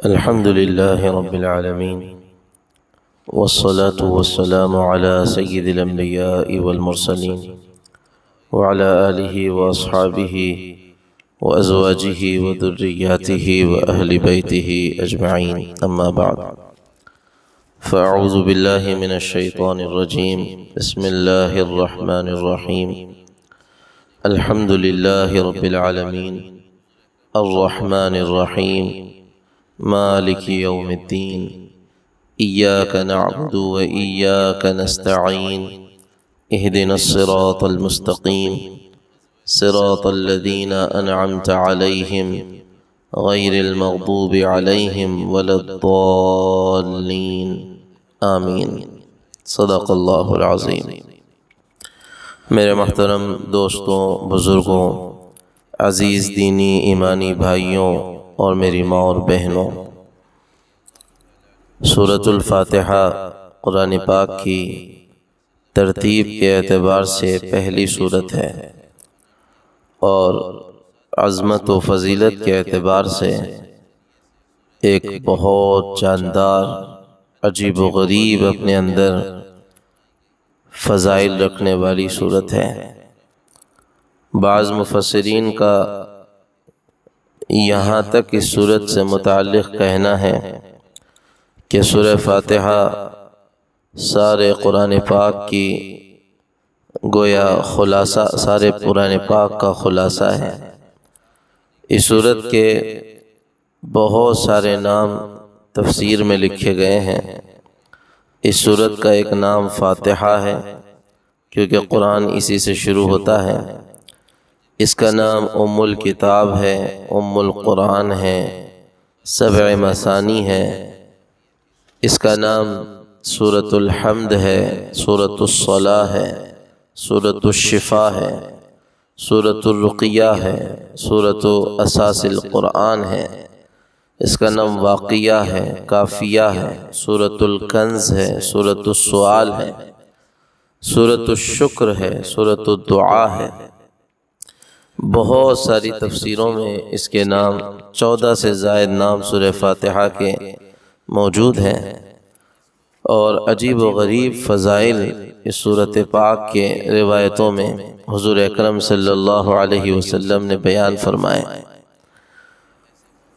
الحمد لله رب العالمين، والصلاة والسلام على سيد الأنبياء والمرسلين وعلى آله وأصحابه وأزواجه وذرياته وأهل بيته أجمعين، أما بعد، فأعوذ بالله من الشيطان الرجيم. بسم الله الرحمن الرحيم. الحمد لله رب العالمين الرحمن الرحيم مالك يوم الدين، إياك نعبد وإياك نستعين، اهدنا الصراط المستقيم، صراط الذين أنعمت عليهم غير المغضوب عليهم ولا الضالين، آمین. صدق اللہ العظیم. میرے محترم دوستوں، بزرگوں، عزیز دینی ایمانی بھائیوں اور میری ماں اور بہنوں، سورۃ الفاتحہ قرآن پاک کی ترتیب کے اعتبار سے پہلی سورت ہے اور عظمت و فضیلت کے اعتبار سے ایک بہت جاندار، عجیب و غریب اپنے اندر فضائل رکھنے والی سورت ہے. بعض مفسرین کا یہاں تک اس سورت سے متعلق کہنا ہے کہ سورہ فاتحہ سارے قرآن پاک کی گویا خلاصہ، سارے قرآن پاک کا خلاصہ ہے. اس سورت کے بہت سارے نام تفسیر میں لکھے گئے ہیں. اس سورت کا ایک نام فاتحہ ہے کیونکہ قرآن اسی سے شروع ہوتا ہے. اس کا نام ام الکتاب ہے، ام القرآن ہے، سبع مثانی ہے. اس کا نام سورۃ الحمد ہے، سورۃ الصلاح ہے، سورۃ الشفا ہے، سورۃ الرقیہ ہے، سورۃ اساس القرآن ہے. اس کا نام واقعہ ہے، کافیہ ہے، سورۃ الکنز ہے، سورۃ السؤال ہے، سورۃ الشکر ہے، سورۃ الدعا ہے. بہت ساری تفسیروں میں اس کے نام 14 سے زائد نام سورہ فاتحہ کے موجود ہیں اور عجیب و غریب فضائل اس سورۃ پاک کے روایتوں میں حضور اکرم صلی اللہ علیہ وسلم نے بیان فرمائے.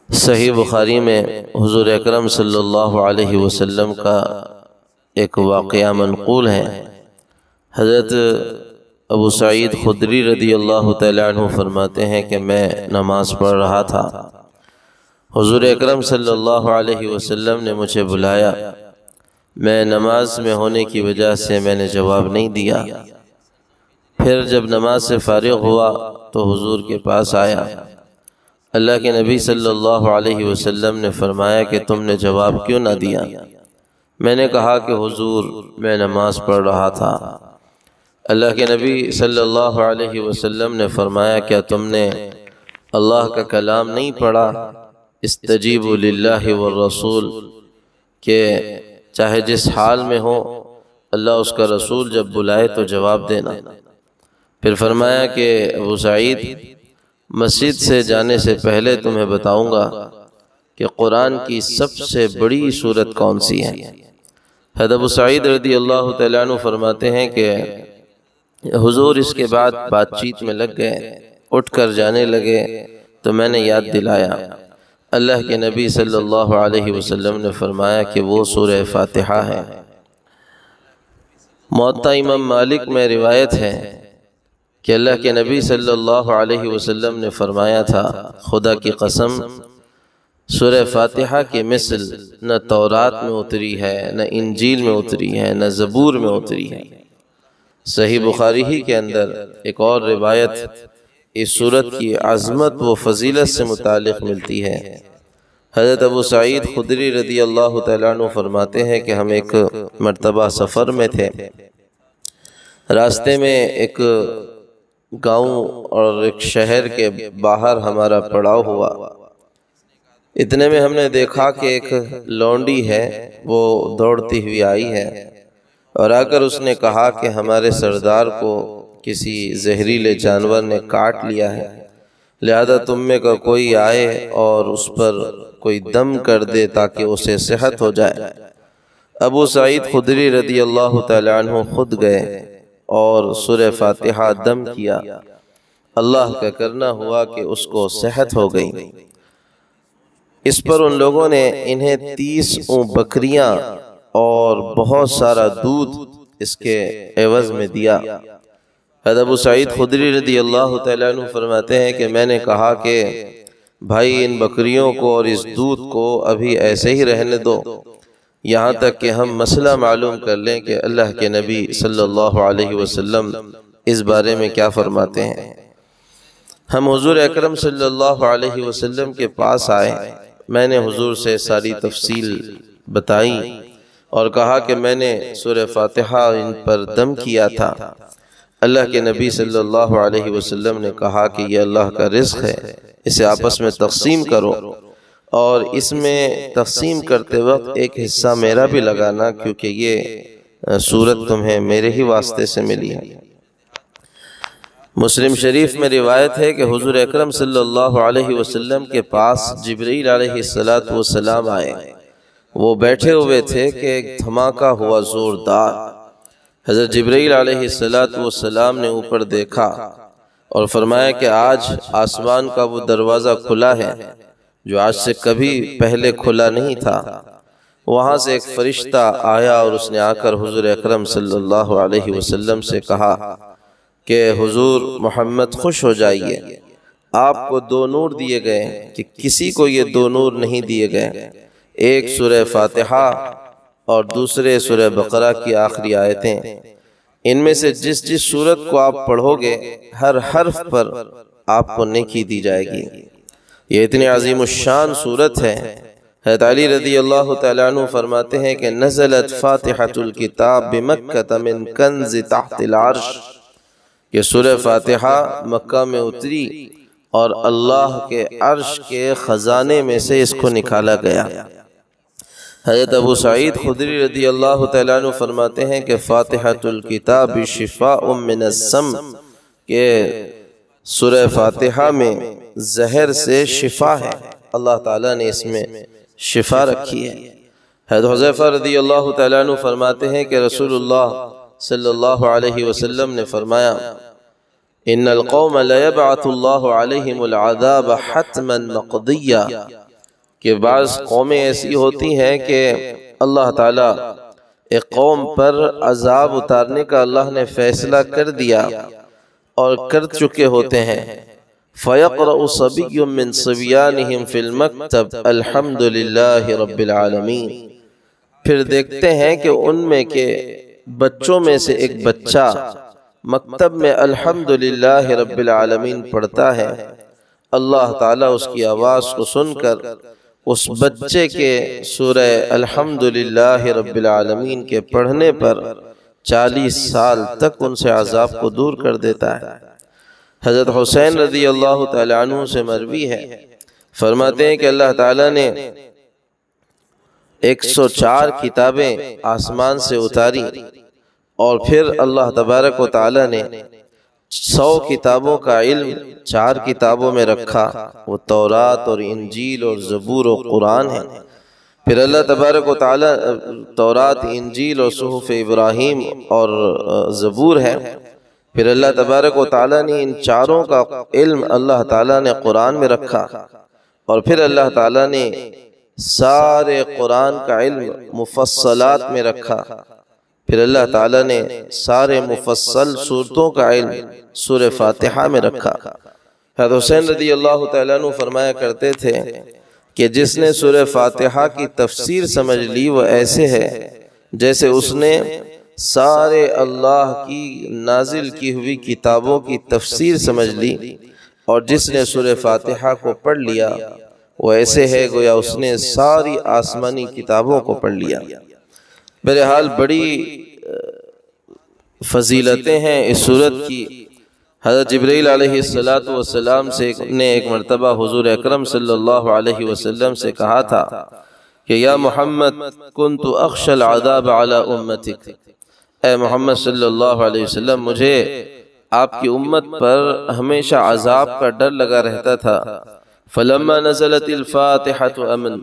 صحیح بخاری میں حضور اکرم صلی اللہ علیہ وسلم کا ایک واقعہ منقول ہے. حضرت ابو سعید خدری رضی اللہ تعالیٰ عنہ فرماتے ہیں کہ میں نماز پڑھ رہا تھا، حضور اکرم صلی اللہ علیہ وسلم نے مجھے بلایا. میں نماز میں ہونے کی وجہ سے میں نے جواب نہیں دیا. پھر جب نماز سے فارغ ہوا تو حضور کے پاس آیا. اللہ کے نبی صلی اللہ علیہ وسلم نے فرمایا کہ تم نے جواب کیوں نہ دیا؟ میں نے کہا کہ حضور میں نماز پڑھ رہا تھا. اللہ کے نبی صلی اللہ علیہ وسلم نے فرمایا کیا تم نے اللہ کا کلام نہیں پڑھا؟ استجیبوا للہ والرسول، کہ چاہے جس حال میں ہو اللہ اس کا رسول جب بلائے تو جواب دینا. پھر فرمایا کہ ابو سعید، مسجد سے جانے سے پہلے تمہیں بتاؤں گا کہ قرآن کی سب سے بڑی سورت کون سی ہے. حضرت ابو سعید رضی اللہ تعالیٰ عنہ فرماتے ہیں کہ حضور اس کے بعد بات چیت میں لگ گئے، اٹھ کر جانے لگے تو میں نے یاد دلایا. اللہ کے نبی صلی اللہ علیہ وسلم نے فرمایا کہ وہ سورہ فاتحہ ہے. موطا امام مالک میں روایت ہے کہ اللہ کے نبی صلی اللہ علیہ وسلم نے فرمایا تھا، خدا کی قسم سورہ فاتحہ کے مثل نہ تورات میں اتری ہے، نہ انجیل میں اتری ہے، نہ زبور میں اتری ہے. صحیح بخاری ہی کے اندر ایک اور روایت اس سورت کی عظمت و فضیلت سے متعلق ملتی ہے. حضرت ابو سعید خدری رضی اللہ تعالیٰ عنہ فرماتے ہیں کہ ہم ایک مرتبہ سفر میں تھے. راستے میں ایک گاؤں اور ایک شہر کے باہر ہمارا پڑاؤ ہوا. اتنے میں ہم نے دیکھا کہ ایک لونڈی ہے وہ دوڑتی ہوئی آئی ہے اور آ کر اس نے کہا کہ ہمارے سردار کو کسی زہریلے جانور نے کاٹ لیا ہے، لہذا تم میں کا کوئی آئے اور اس پر کوئی دم کر دے تاکہ اسے صحت ہو جائے۔ ابو سعید خدری رضی اللہ تعالیٰ عنہ خود گئے اور سورہ فاتحہ دم کیا، اللہ کا کرنا ہوا کہ اس کو صحت ہو گئی۔ اس پر ان لوگوں نے انہیں 30 بکریاں اور بہت سارا دودھ اس کے عوض میں دیا۔ حضرت ابو سعید خدری رضی اللہ تعالیٰ عنہ فرماتے ہیں کہ میں نے کہا کہ بھائی ان بکریوں کو اور اس دودھ کو ابھی ایسے ہی رہنے دو، یہاں تک کہ ہم مسئلہ معلوم کر لیں کہ اللہ کے نبی صلی اللہ علیہ وسلم اس بارے میں کیا فرماتے ہیں۔ ہم حضور اکرم صلی اللہ علیہ وسلم کے پاس آئے، میں نے حضور سے ساری تفصیل بتائی اور کہا کہ میں نے سورہ فاتحہ ان پر دم کیا تھا۔ اللہ کے نبی صلی اللہ علیہ وسلم نے کہا کہ یہ اللہ کا رزق ہے، اسے آپس میں تقسیم کرو، اور اس میں تقسیم کرتے وقت ایک حصہ میرا بھی لگانا، کیونکہ یہ صورت تمہیں میرے ہی واسطے سے ملی ہے۔ مسلم شریف میں روایت ہے کہ حضور اکرم صلی اللہ علیہ وسلم کے پاس جبرائیل علیہ السلام آئے، وہ بیٹھے ہوئے تھے کہ ایک دھماکہ ہوا زوردار۔ حضرت جبرائیل علیہ السلام نے اوپر دیکھا اور فرمایا کہ آج آسمان کا وہ دروازہ کھلا ہے جو آج سے کبھی پہلے کھلا نہیں تھا۔ وہاں سے ایک فرشتہ آیا اور اس نے آ کر حضور اکرم صلی اللہ علیہ وسلم سے کہا کہ حضور محمد خوش ہو جائیے، آپ کو 2 نور دیے گئے کہ کسی کو یہ 2 نور نہیں دیے گئے، ایک سورہ فاتحہ اور دوسرے سورہ بقرہ کی آخری آیتیں۔ ان میں سے جس سورت کو آپ پڑھو گے ہر حرف پر آپ کو نیکی دی جائے گی۔ یہ اتنی عظیم الشان سورت ہے۔ حضرت علی رضی اللہ تعالیٰ عنہ فرماتے ہیں کہ نزلت فاتحۃ الکتاب بمکہ من کنز تحت العرش، کہ سورہ فاتحہ مکہ میں اتری اور اللہ کے عرش کے خزانے میں سے اس کو نکالا گیا۔ حضرت ابو سعید خدری رضی اللہ تعالیٰ عنہ فرماتے ہیں کہ فاتحۃ الکتاب شفاء من السم، کہ سورہ فاتحہ میں زہر سے شفا ہے، اللہ تعالیٰ نے اس میں شفا رکھی ہے۔ حضرت حذیفہ رضی اللہ تعالیٰ عنہ فرماتے ہیں کہ رسول اللہ صلی اللہ علیہ وسلم نے فرمایا ان القوم لیبعث اللہ علیہم العذاب حتما مقضیا، کہ بعض قومیں ایسی ہوتی ہیں کہ اللہ تعالیٰ ایک قوم پر عذاب اتارنے کا اللہ نے فیصلہ کر دیا اور کر چکے ہوتے ہیں۔ فَيَقْرَأُ صَبِيٌّ مِّن صِبْيَانِهِمْ فِي الْمَكْتَبِ الْحَمْدُ لِلَّهِ رَبِّ الْعَالَمِينَ، پھر دیکھتے ہیں کہ ان میں کے بچوں میں سے ایک بچہ مکتب میں الحمدللہ رب العالمین پڑھتا ہے، اللہ تعالیٰ اس کی آواز کو سن کر اس بچے کے سورہ الحمدللہ رب العالمین کے پڑھنے پر 40 سال تک ان سے عذاب کو دور کر دیتا ہے۔ حضرت حسین رضی اللہ تعالیٰ عنہ سے مروی ہے، فرماتے ہیں کہ اللہ تعالیٰ نے 104 کتابیں آسمان سے اتاری اور پھر اللہ تبارک و تعالیٰ نے 100 کتابوں کا علم 4 کتابوں میں رکھا، وہ تورات اور انجیل اور زبور و قرآن ہے۔ پھر اللہ تبارک و تعالیٰ تورات، انجیل اور صحف ابراہیم اور زبور ہے۔ پھر اللہ تبارک و تعالیٰ نے ان 4 کا علم اللہ تعالیٰ نے قرآن میں رکھا، اور پھر اللہ تعالیٰ نے سارے قرآن کا علم مفصلات میں رکھا۔ پھر اللہ تعالیٰ نے سارے مفصل صورتوں کا علم سورہ فاتحہ میں رکھا۔ حضرت حسین رضی اللہ تعالیٰ عنہ فرمایا کرتے تھے کہ جس نے سورہ فاتحہ کی تفسیر سمجھ لی وہ ایسے ہے جیسے اس نے سارے اللہ کی نازل کی ہوئی کتابوں کی تفسیر سمجھ لی، اور جس نے سورہ فاتحہ کو پڑھ لیا وہ ایسے ہے گویا اس نے ساری آسمانی کتابوں کو پڑھ لیا۔ بہرحال بڑی فضیلتیں ہیں اس سورت کی۔ حضرت جبرائیل علیہ السلام سے نے ایک مرتبہ حضور اکرم صلی اللہ علیہ وسلم سے کہا تھا کہ یا محمد کنت اخشى العذاب علی امتک، اے محمد صلی اللہ علیہ وسلم مجھے آپ کی امت پر ہمیشہ عذاب کا ڈر لگا رہتا تھا، فلما نزلت الفاتحة امن،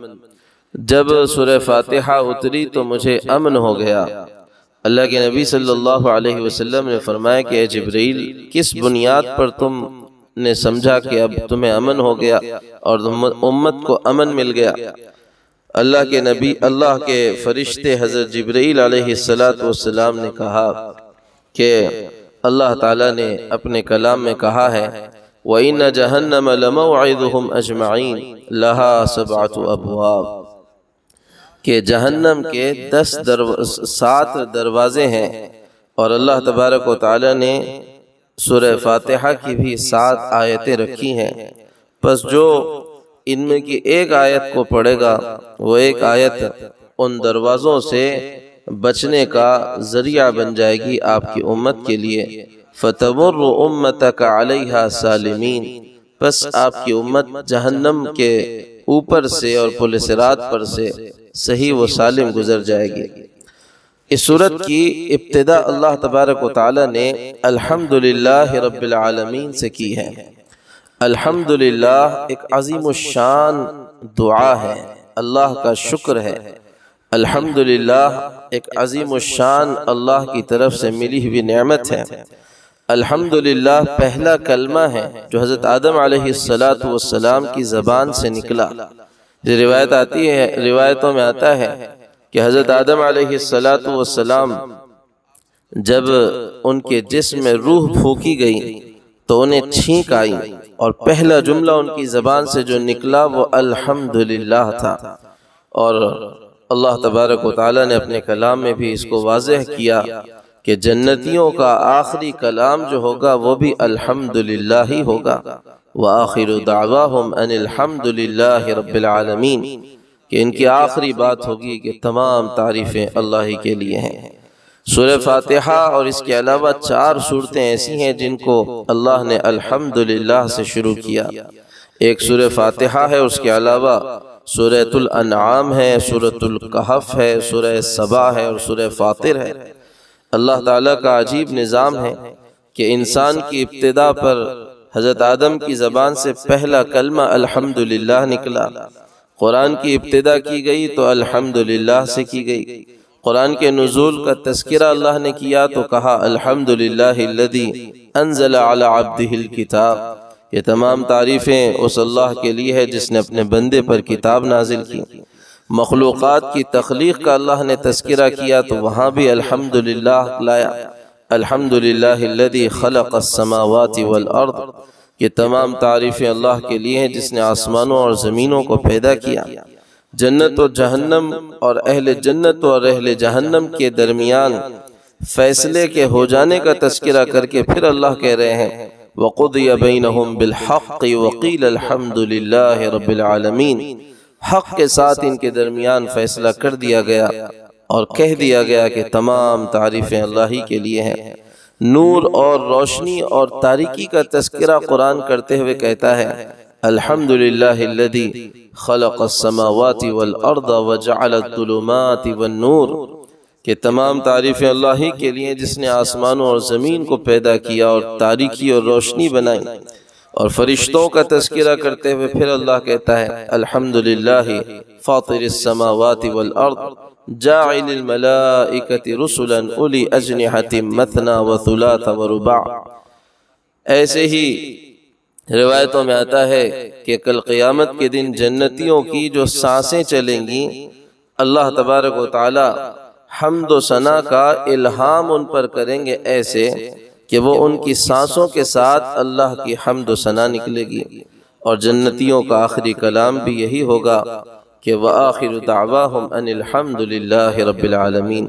جب سورہ فاتحہ اتری تو مجھے امن ہو گیا۔ اللہ کے نبی صلی اللہ علیہ وسلم نے فرمایا کہ اے جبرائیل، کس بنیاد پر تم نے سمجھا کہ اب تمہیں امن ہو گیا اور امت کو امن مل گیا؟ اللہ کے نبی، اللہ کے فرشتے حضرت جبرائیل علیہ السلام نے کہا کہ اللہ تعالیٰ نے اپنے کلام میں کہا ہے وَإِنَّ جَهَنَّمَ لَمَوْعِدُهُمْ أَجْمَعِينَ لَهَا 7 أَبْوَابٍ، کہ جہنم کے 7 دروازے ہیں، اور اللہ تبارک و تعالیٰ نے سورہ فاتحہ کی بھی 7 آیتیں رکھی ہیں، پس جو ان میں کی ایک آیت کو پڑھے گا وہ ایک آیت ان دروازوں سے بچنے کا ذریعہ بن جائے گی آپ کی امت کے لیے۔ فَتَمُرُّ أُمَّتَكَ عَلَيْهَا سَالِمِينَ، پس آپ کی امت جہنم کے اوپر سے اور پل صراط پر سے صحیح و سالم گزر جائے گی۔ اس سورت کی ابتدا اللہ تبارک و تعالی نے الحمدللہ رب العالمین سے کی ہے۔ الحمدللہ ایک عظیم الشان دعا ہے، اللہ کا شکر ہے۔ الحمدللہ ایک عظیم الشان اللہ کی طرف سے ملی ہوئی نعمت ہے۔ الحمدللہ پہلا کلمہ ہے جو حضرت آدم علیہ السلام کی زبان سے نکلا۔ یہ روایت آتی ہے، روایتوں میں آتا ہے کہ حضرت آدم علیہ السلام جب ان کے جسم میں روح پھونکی گئی تو انہیں چھینک آئی، اور پہلا جملہ ان کی زبان سے جو نکلا وہ الحمدللہ تھا۔ اور اللہ تبارک و تعالیٰ نے اپنے کلام میں بھی اس کو واضح کیا کہ جنتیوں کا آخری کلام جو ہوگا وہ بھی الحمدللہ ہی ہوگا۔ وَآخِرُ دَعْوَاهُمْ أَنِ الْحَمْدُ لِلَّهِ رَبِّ الْعَالَمِينَ، کہ ان کی آخری بات ہوگی کہ تمام تعریفیں اللہ ہی کے لیے ہیں۔ سورہ فاتحہ اور اس کے علاوہ 4 سورتیں ایسی ہیں جن کو اللہ نے الحمدللہ سے شروع کیا۔ ایک سورہ فاتحہ ہے، اس کے علاوہ سورۃ الانعام ہے، سورۃ الکہف ہے، سورہ سبا ہے اور سورہ فاطر ہے۔ اللہ تعالیٰ کا عجیب نظام ہے کہ انسان کی ابتدا پر حضرت آدم کی زبان سے پہلا کلمہ الحمدللہ نکلا۔ قرآن کی ابتدا کی گئی تو الحمدللہ سے کی گئی۔ قرآن کے نزول کا تذکرہ اللہ نے کیا تو کہا الحمدللہ الذی انزل علی عبدہ الکتاب، یہ تمام تعریفیں اس اللہ کے لیے ہے جس نے اپنے بندے پر کتاب نازل کی۔ مخلوقات کی تخلیق کا اللہ نے تذکرہ کیا تو وہاں بھی الحمدللہ لایا۔ الحمدللہ الذی خلق السماوات والارض، یہ تمام تعریفیں اللہ کے لیے ہیں جس نے آسمانوں اور زمینوں کو پیدا کیا۔ جنت و جہنم اور اہل جنت اور اہل جہنم کے درمیان فیصلے کے ہو جانے کا تذکرہ کر کے پھر اللہ کہہ رہے ہیں وَقُضِيَ بَيْنَهُمْ بِالْحَقِّ وَقِيلَ الْحَمْدُ لِلَّهِ رَبِّ الْعَالَمِينَ، حق کے ساتھ ان کے درمیان فیصلہ کر دیا گیا اور کہہ دیا گیا کہ تمام تعریفیں اللہ ہی کے لیے ہیں۔ نور اور روشنی اور تاریکی کا تذکرہ قرآن کرتے ہوئے کہتا ہے الحمدللہ الذی خلق السماوات والارض وجعل الظلمات والنور، کہ تمام تعریفیں اللہ ہی کے لیے جس نے آسمانوں اور زمین کو پیدا کیا اور تاریکی اور روشنی بنائی۔ اور فرشتوں کا تذکرہ کرتے ہوئے پھر اللہ کہتا ہے الحمدللہ فاطر السماوات والارض جاعل الملائکۃ رسلا اولی اجنحۃ مثنی وثلاث ورباع۔ ایسے ہی روایتوں میں آتا ہے کہ کل قیامت کے دن جنتیوں کی جو سانسیں چلیں گی، اللہ تبارک و تعالی حمد و ثنا کا الہام ان پر کریں گے ایسے کہ وہ ان کی سانسوں کے ساتھ اللہ کی حمد و ثنا نکلے گی۔ اور جنتیوں کا آخری کلام بھی یہی ہوگا کہ وآخر دعواہم ان الحمد للہ رب العالمین۔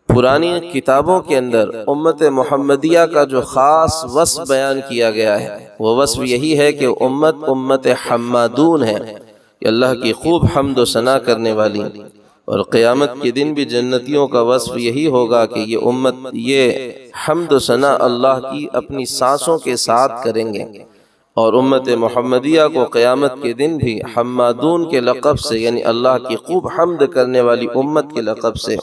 پرانی کتابوں کے اندر امت محمدیہ کا جو خاص وصف بیان کیا گیا ہے وہ وصف یہی ہے کہ امت حمادون ہے، کہ اللہ کی خوب حمد و ثنا کرنے والی۔ اور قیامت کے دن بھی جنتیوں کا وصف یہی ہوگا کہ یہ امت یہ حمد و ثنا اللہ کی اپنی سانسوں کے ساتھ کریں گے۔ اور امت محمدیہ کو قیامت کے دن بھی حمادون کے لقب سے، یعنی اللہ کی خوب حمد کرنے والی امت کے لقب سے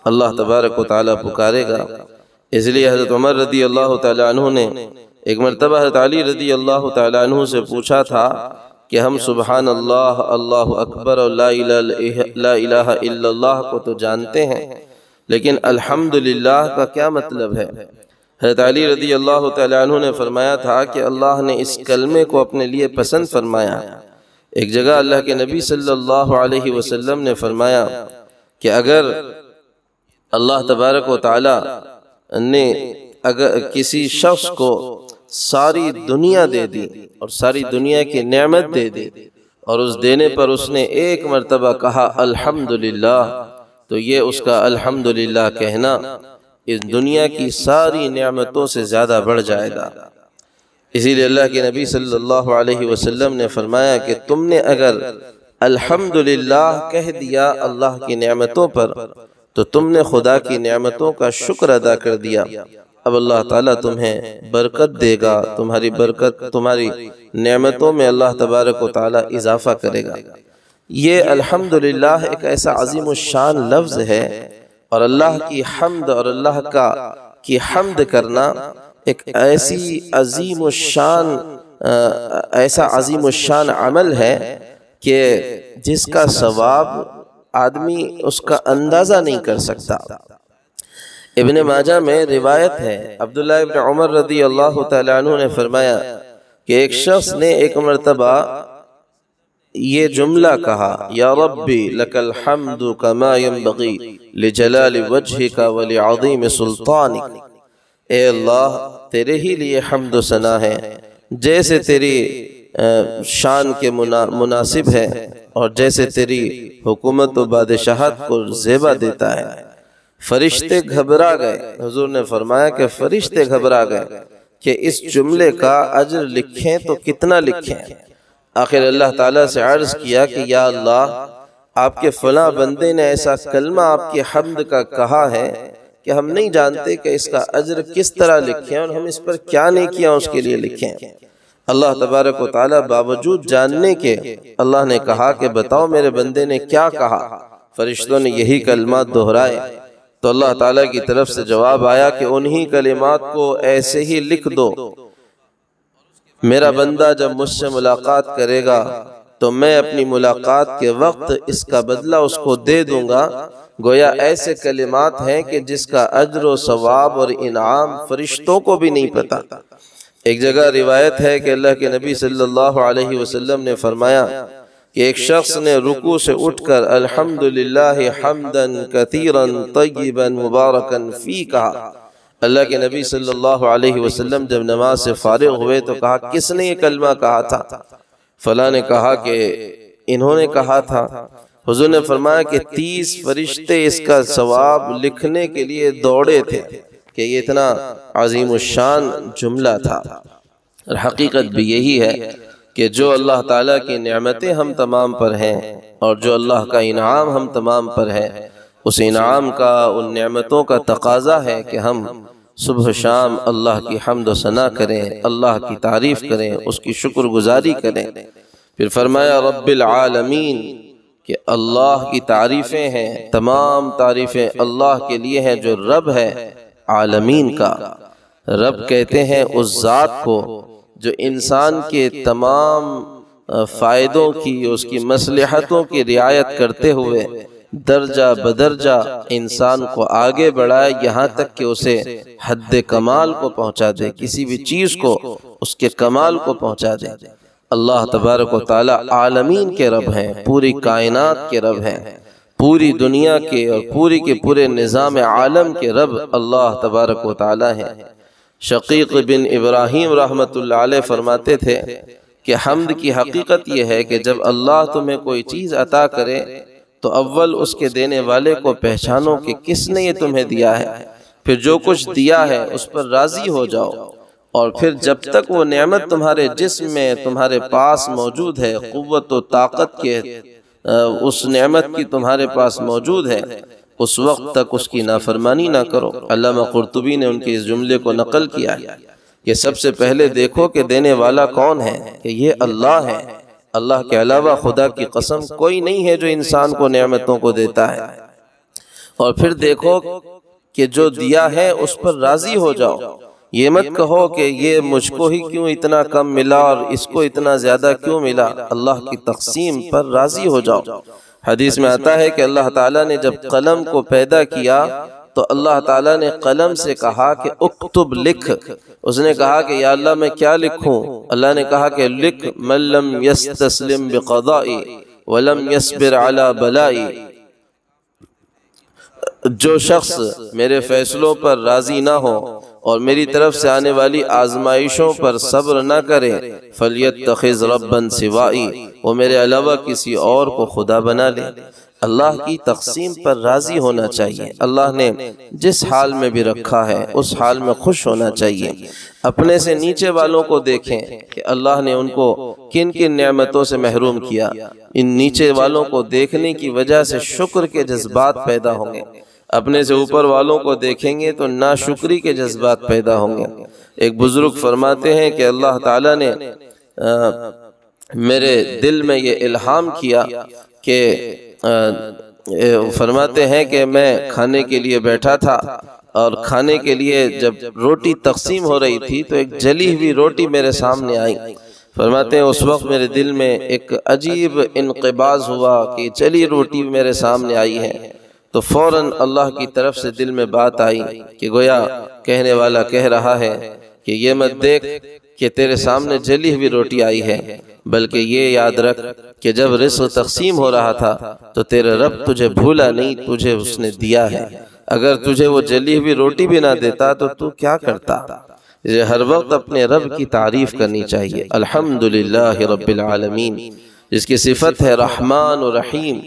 اللہ تبارک و تعالیٰ پکارے گا۔ اس لیے حضرت عمر رضی اللہ تعالیٰ عنہ نے ایک مرتبہ حضرت علی رضی اللہ تعالیٰ عنہ سے پوچھا تھا کہ ہم سبحان اللہ، اللہ اکبر اور لا الہ الا اللہ کو تو جانتے ہیں، لیکن الحمدللہ کا کیا مطلب ہے؟ حضرت علی رضی اللہ تعالیٰ عنہ نے فرمایا تھا کہ اللہ نے اس کلمے کو اپنے لیے پسند فرمایا۔ ایک جگہ اللہ کے نبی صلی اللہ علیہ وسلم نے فرمایا کہ اگر اللہ تبارک و تعالیٰ نے اگر کسی شخص کو ساری دنیا دے دی اور ساری دنیا کی نعمت دے دی اور اس دینے پر اس نے ایک مرتبہ کہا الحمدللہ، تو یہ اس کا الحمدللہ کہنا اس دنیا کی ساری نعمتوں سے زیادہ بڑھ جائے گا۔ اسی لیے اللہ کے نبی صلی اللہ علیہ وسلم نے فرمایا کہ تم نے اگر الحمدللہ کہہ دیا اللہ کی نعمتوں پر تو تم نے خدا کی نعمتوں کا شکر ادا کر دیا۔ اب اللہ تعالیٰ تمہیں برکت دے گا، تمہاری برکت، تمہاری نعمتوں میں اللہ تبارک و تعالیٰ اضافہ کرے گا۔ یہ الحمدللہ ایک ایسا عظیم الشان لفظ ہے، اور اللہ کی حمد اور اللہ کی حمد کرنا ایک ایسی عظیم الشان عمل ہے کہ جس کا ثواب آدمی اس کا اندازہ نہیں کر سکتا۔ ابن ماجہ میں روایت ہے، عبداللہ ابن عمر رضی اللہ تعالیٰ عنہ نے فرمایا کہ ایک شخص نے ایک مرتبہ یہ جملہ کہا، یا ربی لک الحمد کما ينبغی لجلال وجہک ولعظیم سلطانک، اے اللہ تیرے ہی لیے حمد و ثنا ہے جیسے تیری شان کے مناسب ہے اور جیسے تیری حکومت و بادشاہت کو زیبا دیتا ہے۔ فرشتے گھبرا گئے، حضور نے فرمایا کہ فرشتے گھبرا گئے کہ اس جملے کا اجر لکھیں تو کتنا لکھیں۔ آخر اللہ تعالیٰ سے عرض کیا کہ یا اللہ، آپ کے فلاں بندے نے ایسا کلمہ آپ کی حمد کا کہا ہے کہ ہم نہیں جانتے کہ اس کا اجر کس طرح لکھیں اور ہم اس پر کیا نیکیاں اس کے لیے لکھیں۔ اللہ تبارک و تعالیٰ باوجود جاننے کے اللہ نے کہا کہ بتاؤ میرے بندے نے کیا کہا۔ فرشتوں نے یہی کلمات دہرائے تو اللہ تعالیٰ کی طرف سے جواب آیا کہ انہی کلمات کو ایسے ہی لکھ دو، میرا بندہ جب مجھ سے ملاقات کرے گا تو میں اپنی ملاقات کے وقت اس کا بدلہ اس کو دے دوں گا۔ گویا ایسے کلمات ہیں کہ جس کا اجر و ثواب اور انعام فرشتوں کو بھی نہیں پتا۔ ایک جگہ روایت ہے کہ اللہ کے نبی صلی اللہ علیہ وسلم نے فرمایا کہ ایک شخص نے رکوع سے اٹھ کر الحمدللہ حمدا کثیرا طیبا مبارکا فی کہا۔ اللہ کے نبی صلی اللہ علیہ وسلم جب نماز سے فارغ ہوئے تو کہا کس نے یہ کلمہ کہا تھا؟ فلاں نے کہا کہ انہوں نے کہا تھا۔ حضور نے فرمایا کہ 30 فرشتے اس کا ثواب لکھنے کے لیے دوڑے تھے کہ یہ اتنا عظیم الشان جملہ تھا۔ اور حقیقت بھی یہی ہے کہ جو اللہ تعالیٰ کی نعمتیں ہم تمام پر ہیں اور جو اللہ کا انعام ہم تمام پر ہے، اس انعام کا، ان نعمتوں کا تقاضا ہے کہ ہم صبح شام اللہ کی حمد و ثنا کریں، اللہ کی تعریف کریں، اس کی شکر گزاری کریں۔ پھر فرمایا رب العالمین، کہ اللہ کی تعریفیں ہیں، تمام تعریفیں اللہ کے لیے ہیں جو رب ہے عالمین کا۔ رب کہتے ہیں اس ذات کو جو انسان کے تمام فائدوں کی، اس کی مصلحتوں کی رعایت کرتے ہوئے درجہ بدرجہ انسان کو آگے بڑھائے یہاں تک کہ اسے حد کمال کو پہنچا دے، کسی بھی چیز کو اس کے کمال کو پہنچا دے۔ اللہ تبارک و تعالی عالمین کے رب ہیں، پوری کائنات کے رب ہیں، پوری دنیا کے اور پوری کے پورے نظام عالم کے رب اللہ تبارک و تعالی ہیں۔ شقیق بن ابراہیم رحمۃ اللہ علیہ فرماتے تھے کہ حمد کی حقیقت یہ ہے کہ جب اللہ تمہیں کوئی چیز عطا کرے تو اول اس کے دینے والے کو پہچانو کہ کس نے یہ تمہیں دیا ہے، پھر جو کچھ دیا ہے اس پر راضی ہو جاؤ، اور پھر جب تک وہ نعمت تمہارے جسم میں تمہارے پاس موجود ہے، قوت و طاقت کے اس نعمت کی تمہارے پاس موجود ہے، اس وقت تک اس کی نافرمانی نہ کرو۔ علامہ قرطبی نے ان کے اس جملے کو نقل کیا ہے کہ سب سے پہلے دیکھو کہ دینے والا کون ہے، کہ یہ اللہ ہے، اللہ کے علاوہ خدا کی قسم کوئی نہیں ہے جو انسان کو نعمتوں کو دیتا ہے، اور پھر دیکھو کہ جو دیا ہے اس پر راضی ہو جاؤ، یہ مت کہو کہ یہ مجھ کو ہی کیوں اتنا کم ملا اور اس کو اتنا زیادہ کیوں ملا، اللہ کی تقسیم پر راضی ہو جاؤ۔ حدیث میں آتا ہے کہ اللہ تعالیٰ نے جب قلم کو پیدا کیا تو اللہ تعالیٰ نے قلم سے کہا کہ اکتب، لکھ۔ اس نے کہا کہ یا اللہ میں کیا لکھوں؟ اللہ نے کہا کہ لکھ من لم یستسلم بقضائی ولم یصبر علی بلائی، جو شخص میرے فیصلوں پر راضی نہ ہو اور میری طرف سے آنے والی آزمائشوں پر صبر نہ کرے، فَلْيَتَّخِذْ رَبًّا سِوَائِي، وہ میرے علاوہ کسی اور کو خدا بنا لے۔ اللہ کی تقسیم پر راضی ہونا چاہیے۔ اللہ نے جس حال میں بھی رکھا ہے اس حال میں خوش ہونا چاہیے۔ اپنے سے نیچے والوں کو دیکھیں کہ اللہ نے ان کو کن کن نعمتوں سے محروم کیا، ان نیچے والوں کو دیکھنے کی وجہ سے شکر کے جذبات پیدا ہوں گے۔ اپنے سے اوپر والوں کو دیکھیں گے تو ناشکری کے جذبات پیدا ہوں گے۔ ایک بزرگ فرماتے ہیں کہ اللہ تعالیٰ نے میرے دل میں یہ الہام کیا کہ فرماتے ہیں کہ میں کھانے کے لیے بیٹھا تھا اور کھانے کے لیے جب روٹی تقسیم ہو رہی تھی تو ایک جلی ہوئی روٹی میرے سامنے آئی۔ فرماتے ہیں اس وقت میرے دل میں ایک عجیب انقباض ہوا کہ جلی روٹی میرے سامنے آئی ہے، تو فوراً اللہ کی طرف سے دل میں بات آئی کہ گویا کہنے والا کہہ رہا ہے کہ یہ مت دیکھ کہ تیرے سامنے جلی ہوئی روٹی آئی ہے، بلکہ یہ یاد رکھ کہ جب رزق تقسیم ہو رہا تھا تو تیرے رب تجھے بھولا نہیں، تجھے اس نے دیا ہے۔ اگر تجھے وہ جلی ہوئی روٹی بھی نہ دیتا تو کیا کرتا؟ ہر وقت اپنے رب کی تعریف کرنی چاہیے۔ الحمدللہ رب العالمین، جس کی صفت ہے رحمان و رحیم،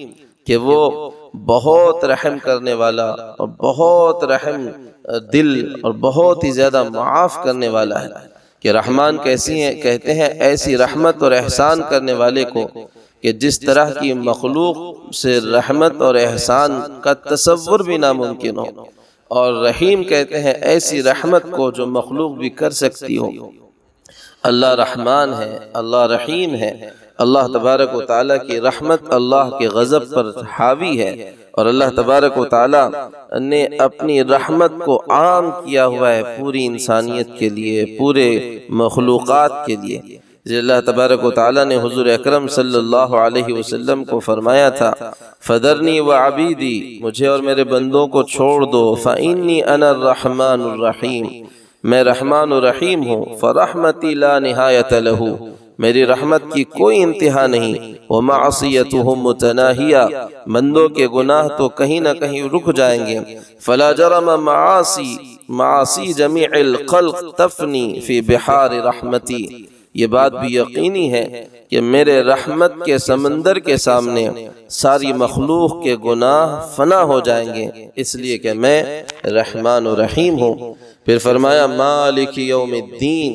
کہ وہ بہت رحم کرنے والا اور بہت رحم دل اور بہت ہی زیادہ معاف کرنے والا ہے۔ کہ رحمان کیسی ہیں؟ کہتے ہیں ایسی رحمت اور احسان کرنے والے کو کہ جس طرح کی مخلوق سے رحمت اور احسان کا تصور بھی ناممکن ہو، اور رحیم کہتے ہیں ایسی رحمت کو جو مخلوق بھی کر سکتی ہو۔ اللہ رحمان ہے، اللہ رحیم ہے۔ اللہ تبارک و تعالیٰ کی رحمت اللہ کے غضب پر حاوی ہے، اور اللہ تبارک و تعالیٰ نے اپنی رحمت کو عام کیا ہوا ہے پوری انسانیت کے لیے، پورے مخلوقات کے لیے۔ اللہ تبارک و تعالیٰ نے حضور اکرم صلی اللہ علیہ وسلم کو فرمایا تھا فَذَرْنِي وَعَبِيدِي، مجھے اور میرے بندوں کو چھوڑ دو، فَإِنِّي أَنَا الرَّحْمَنُ الرَّحِيمُ، میں رحمان و رحیم ہوں، فَرَحْمَتِي لَا نِهَایَةَ لَهُ، میری رحمت کی کوئی انتہا نہیں، وَمَعْصِيَتُهُمْ مُتَنَاهِيَةٌ، بندوں کے گناہ تو کہیں نہ کہیں رک جائیں گے، فَلَا جَرَمَ مَعَاصِي جَمِيعِ الْخَلْقِ تَفْنِي فِي بِحَارِ رَحْمَتِي، یہ بات بھی یقینی ہے کہ میرے رحمت کے سمندر کے سامنے ساری مخلوق کے گناہ فنا ہو جائیں گے، اس لیے کہ میں رحمان و رحیم ہوں۔ پھر فرمایا مالک یوم الدین،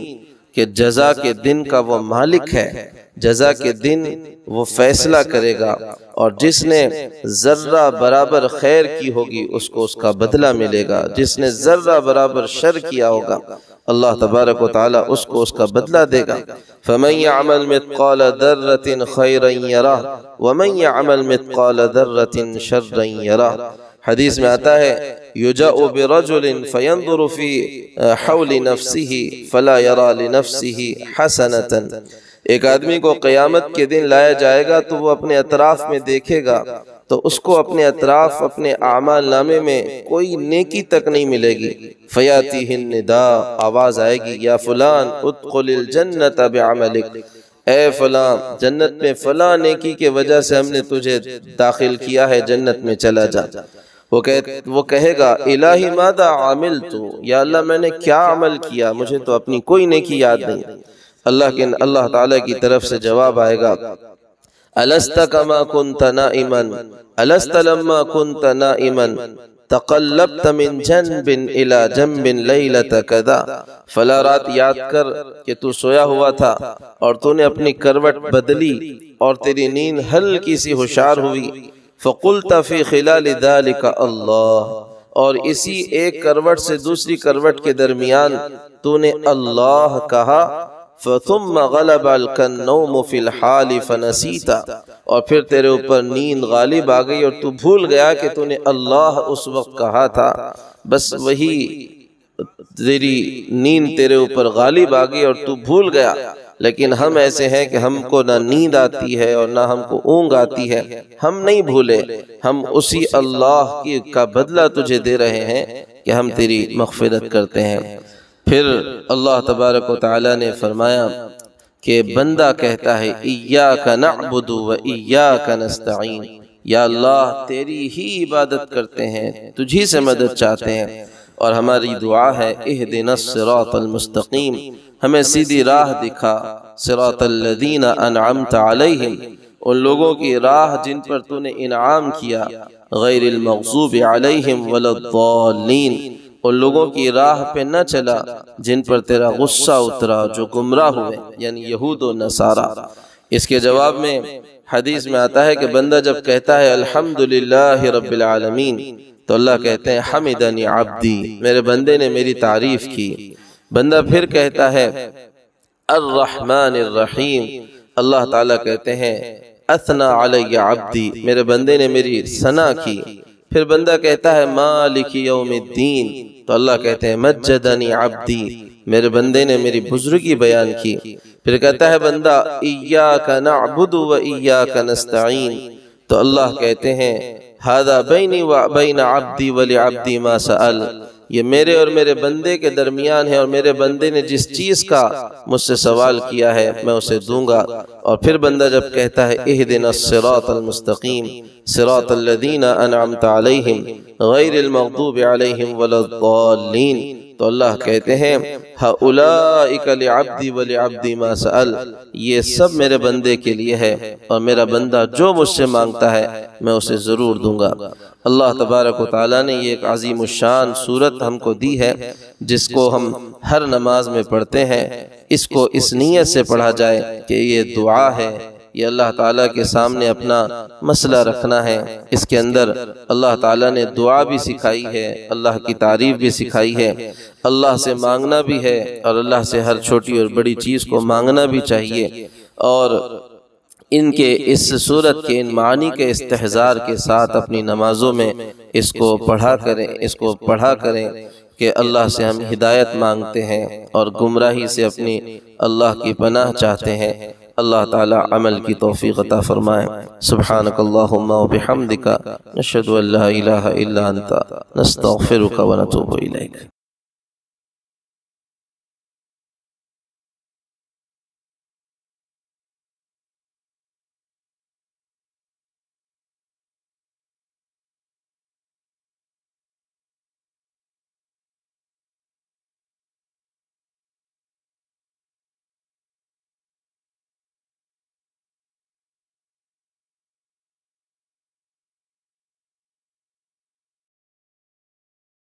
کہ جزا کے دن کا وہ مالک ہے، جزا کے دن وہ فیصلہ کرے گا، اور جس نے ذرہ برابر خیر کی ہوگی اس کو اس کا بدلہ ملے گا، جس نے ذرہ برابر شر کیا ہوگا اللہ تبارک و تعالیٰ اس کو اس کا بدلہ دے گا۔ فَمَنْ يَعْمَلْ مِثْقَالَ ذَرَّةٍ خَيْرًا يَرَهُ وَمَنْ يَعْمَلْ مِثْقَالَ ذَرَّةٍ شَرًّا يَرَهُ، حدیث میں آتا ہے يُجَأُ بِرَجُلٍ فَيَنْظُرُ فِي حَوْلِ نَفْسِهِ فَلَا يَرَى لِنَفْسِهِ حَسَنَةً، ایک آدمی کو قیامت کے دن لایا جائے گا تو وہ اپنے اطراف میں دیکھے گا تو اس کو اپنے اطراف اپنے اعمال نامے میں کوئی نیکی تک نہیں ملے گی۔ فَيَأْتِيهِ النِّدَاءُ، آواز آئے گی یا فلان ادخل الجنة بعملک، اے فلان جنت میں فلاں نیکی کے وجہ سے ہم نے تجھے داخل کیا ہے، جنت میں چلا جا۔ وہ کہے گا الہی ماذا عملت، یا اللہ میں نے کیا عمل کیا، مجھے تو اپنی کوئی نیکی یاد نہیں۔ اللہ تعالیٰ کی طرف سے جواب آئے گا أَلَسْتَ كَمَا كُنْتَ نَائِمًا أَلَسْتَ لَمَّا كُنْتَ نَائِمًا تَقَلَّبْتَ مِنْ جَنْبٍ إِلَى جَنْبٍ لَيْلَةَ كَذَا، فلا رات یاد کر کہ تو سویا ہوا تھا اور تو نے اپنی کروٹ بدلی اور تیری نیند ہلکی سی ہوشار ہوئی، فَقُلْتَ فِي خِلَالِ ذَلِكَ اللَّهُ، اور اسی ایک کروٹ سے دوسری کروٹ کے درمیان تو نے اللہ کہا، فَثُمَّ غَلَبَكَ النَّوْمُ فِي الْحَالِ فَنَسِيتَ، اور پھر تیرے اوپر نیند غالب آ گئی اور تو بھول گیا کہ تو نے اللہ اس وقت کہا تھا، بس وہی تیری نیند تیرے اوپر غالب آ گئی اور تو بھول گیا، لیکن ہم ایسے ہیں کہ ہم کو نہ نیند آتی ہے اور نہ ہم کو اونگ آتی ہے، ہم نہیں بھولے، ہم اسی اللہ کا بدلہ تجھے دے رہے ہیں کہ ہم تیری مغفرت کرتے ہیں۔ پھر اللہ تبارک و تعالی نے فرمایا کہ بندہ کہتا ہے ایاک نعبد و ایاک نستعین، یا اللہ تیری ہی عبادت کرتے ہیں، تجھی سے مدد چاہتے ہیں، اور ہماری دعا ہے اہدنا الصراط المستقیم، ہمیں سیدھی راہ دکھا، صراط الذین انعمت علیہم، ان لوگوں کی راہ جن پر تو نے انعام کیا، غیر المغضوب علیہم ولا الضالین، ان لوگوں کی راہ پہ نہ چلا جن پر تیرا غصہ اترا، جو گمراہ ہوئے، یعنی یہود و نصارہ۔ اس کے جواب میں حدیث میں آتا ہے کہ بندہ جب کہتا ہے الحمدللہ رب العالمین تو اللہ کہتے ہیں حمدنی عبدی، میرے بندے نے میری تعریف کی۔ بندہ پھر کہتا ہے الرحمن الرحیم، اللہ تعالیٰ کہتے ہیں اثنا علی عبدی، میرے بندے نے میری ثنا کی۔ پھر بندہ کہتا ہے مالک یوم الدین تو اللہ کہتے ہیں مجدنی عبدی، میرے بندے نے میری بزرگی بیان کی۔ پھر کہتا ہے بندہ ایاک نعبد و ایاک نستعین تو اللہ کہتے ہیں ھذا بینی و بین عبدی ولعبدی ما سأل، یہ میرے اور میرے بندے کے درمیان ہے، اور میرے بندے نے جس چیز کا مجھ سے سوال کیا ہے میں اسے دوں گا۔ اور پھر بندہ جب کہتا ہے اہدنا الصراط المستقیم صراط الذین انعمت علیہم غیر المغضوب علیہم ولا الضالین تو اللہ کہتے ہیں ہؤلاء لعبدی ولعبدی ما سأل، یہ سب میرے بندے کے لیے ہے، اور میرا بندہ جو مجھ سے مانگتا ہے میں اسے ضرور دوں گا۔ اللہ تبارک و تعالیٰ نے یہ ایک عظیم الشان صورت ہم کو دی ہے جس کو ہم ہر نماز میں پڑھتے ہیں۔ اس کو اس نیت سے پڑھا جائے کہ یہ دعا ہے، یہ اللہ تعالیٰ کے سامنے اپنا مسئلہ رکھنا ہے۔ اس کے اندر اللہ تعالیٰ نے دعا بھی سکھائی ہے، اللہ کی تعریف بھی سکھائی ہے، اللہ سے مانگنا بھی ہے، اور اللہ سے ہر چھوٹی اور بڑی چیز کو مانگنا بھی چاہیے۔ اور ان کے اس صورت کے ان معانی کے استحضار کے ساتھ اپنی نمازوں میں اس کو پڑھا کریں کہ اللہ سے ہم ہدایت مانگتے ہیں اور گمراہی سے اپنی اللہ کی پناہ چاہتے ہیں۔ اللہ تعالی عمل کی توفیق عطا فرمائے۔ سبحانک اللہم و بحمدک، نشہد ان لا الہ الا انت، نستغفرک و نتوب الیک۔